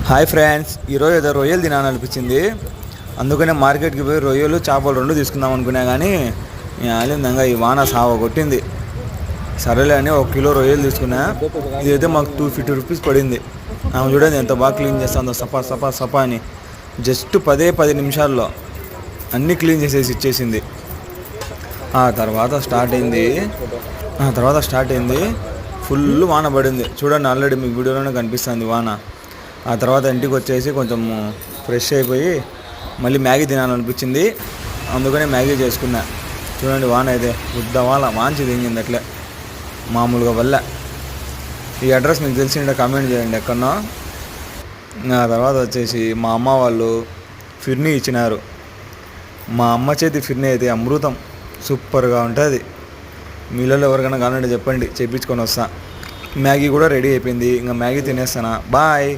Hi friends, ఈరోజు ఏదో రొయ్యలు తినాలనిపించింది. అందుకనే మార్కెట్కి పోయి రొయ్యలు చేపలు రెండు తీసుకుందాం అనుకున్నా, కానీ ఆలిందంగా ఈ వాన సావ కొట్టింది. సరేలే అని 1 కిలో రొయ్యలు తీసుకున్నా. ఇదైతే మాకు 250 రూపీస్ పడింది. ఆమె చూడండి ఎంత బాగా క్లీన్ చేస్తుందో, సపా సపా సపా అని. జస్ట్ 10 నిమిషాల్లో అన్నీ క్లీన్ చేసేసి ఇచ్చేసింది. ఆ తర్వాత స్టార్ట్ అయింది. ఫుల్ వాన పడింది. చూడండి, ఆల్రెడీ మీకు వీడియోలోనే కనిపిస్తుంది వాన. ఆ తర్వాత ఇంటికి వచ్చేసి కొంచెం ఫ్రెష్ అయిపోయి మళ్ళీ మ్యాగీ తినాలనిపించింది. అందుకనే మ్యాగీ చేసుకున్నా. చూడండి, వాన అయితే ఉద్దవాల మంచి దిగింది అట్లే మామూలుగా వల్ల. ఈ అడ్రస్ మీకు తెలిసింటే కామెంట్ చేయండి ఎక్కడో. ఆ తర్వాత వచ్చేసి మా అమ్మ వాళ్ళు ఫిర్నీ ఇచ్చినారు. మా అమ్మ చేతి ఫిర్నీ అయితే అమృతం, సూపర్గా ఉంటుంది. మీలో ఎవరికైనా కావాలంటే చెప్పండి, చేయించుకొని వస్తా. మ్యాగీ కూడా రెడీ అయిపోయింది. ఇంకా మ్యాగీ తినేస్తానా. బాయ్.